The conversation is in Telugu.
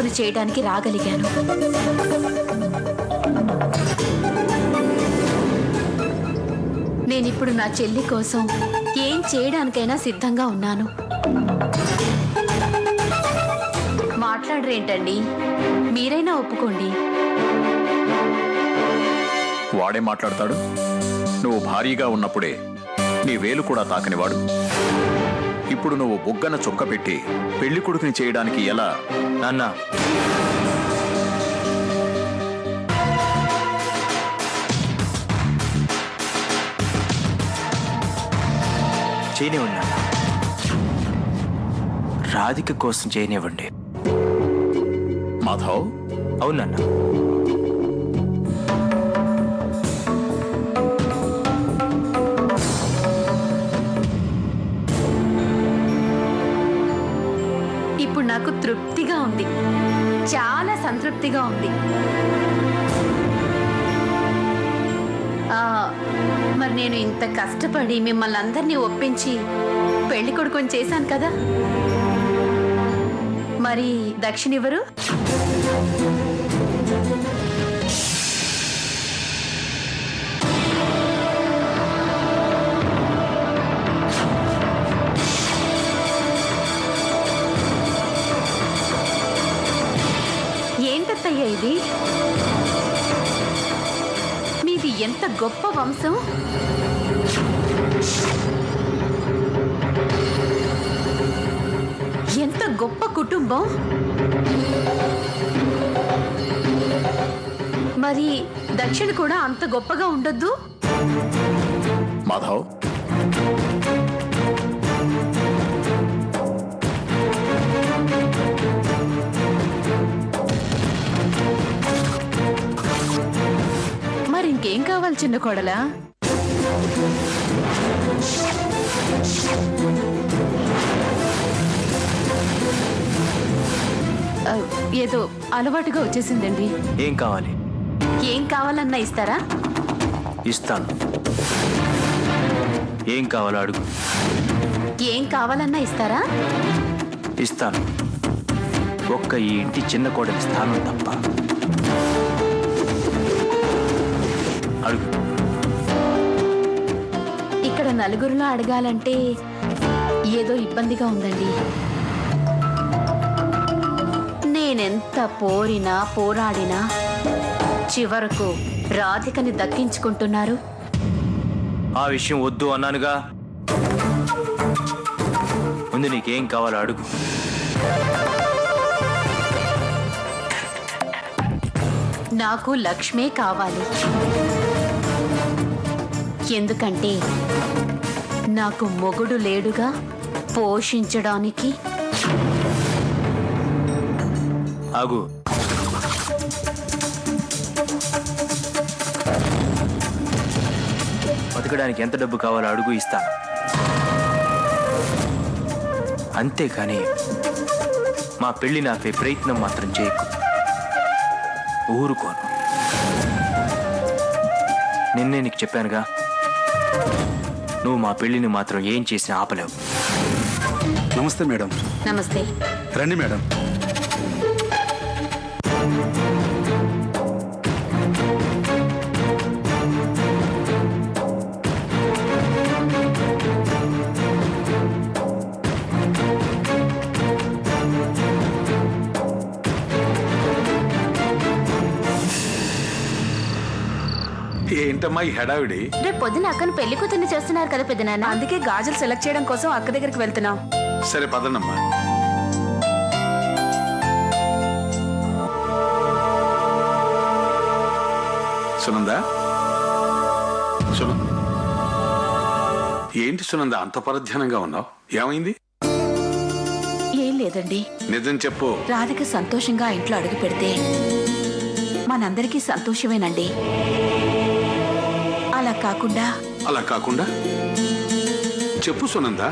కొడుకుని చేయడానికి రాగలిగాను. నేనిప్పుడు నా చెల్లి కోసం ఏం చేయడానికైనా సిద్ధంగా ఉన్నాను. మాట్లాడరేంటండి, మీరైనా ఒప్పుకోండి. వాడే మాట్లాడతాడు. నువ్వు భారీగా ఉన్నప్పుడే నీ వేలు కూడా తాకనివాడు. ఇప్పుడు నువ్వు బుగ్గన చుక్క పెట్టి పెళ్లి కొడుకుని చేయడానికి ఎలా? నాన్న, చేయనివ్వండి నాన్న. రాధిక కోసం చేయనివ్వండి. మాధవ్, అవునన్నా. ఇప్పుడు నాకు తృప్తిగా ఉంది, చాలా సంతృప్తిగా ఉంది. మరి నేను ఇంత కష్టపడి మిమ్మల్ని అందరినీ ఒప్పించి పెళ్లి కొడుకుని చేశాను కదా, మరి దక్షిణ ఎవరు? ఏంటత్తయ్యా ఇది? మీది ఎంత గొప్ప వంశం! ఎంత గొప్ప కుటుంబం! మరి దక్షిణ కూడా అంత గొప్పగా ఉండొద్దు? మాధవ్, మరి ఇంకేం కావాలి చిన్న కోడలా? ఏదో అలవాటుగా వచ్చేసిందండి. ఏం కావాలి? ఏం కావాలన్నా ఇస్తారా? ఇస్తాను. ఏం కావాలో అడుగు. ఏం కావాలన్నా ఇస్తారా? ఇస్తాను. ఒక్క ఈ ఇంటి చిన్న కోడలి స్థానం తప్ప. అడుగు. ఇక్కడ నలుగురిలో అడగాలంటే ఏదో ఇబ్బందిగా ఉందండి. నేనెంత పోరినా పోరాడినా చివరకు రాధికని దక్కించుకుంటున్నారు. ఆ విషయం వద్దు అన్నానుగా. ముందు నీకేం కావాలో అడుగు. నాకు లక్ష్మే కావాలి. ఎందుకంటే నాకు మొగుడు లేడుగా పోషించడానికి. ఆగు. బతకడానికి ఎంత డబ్బు కావాలో అడుగు, ఇస్తాను. అంతేకాని మా పెళ్లి నాపై ప్రయత్నం మాత్రం చేయకు. ఊరుకోను. నిన్నే నీకు చెప్పానుగా, నువ్వు మా పెళ్లిని మాత్రం ఏం చేసినా ఆపలేవు. నమస్తే మేడం. నమస్తే. రండి మేడం. ఏంటమ్మా ఈ హడావిడి? రేపు పొద్దున అక్కను పెళ్లి కూతుర్ని చేస్తున్నారు కదా పెద్దనాన్న, అందుకే గాజులు సెలెక్ట్ చేయడం కోసం అక్క దగ్గరికి వెళ్తున్నాం. సరే పదనమ్మా. సునందా, ఏంటి సునంద అంత పరధ్యానంగా ఉన్నావు? ఏమైంది? ఏం లేదండి. నిజం చెప్పు. రాధిక సంతోషంగా ఇంట్లో అడుగు పెడితే మనందరికీ సంతోషమేనండి. అలా కాకుండా చెప్పు సునందా.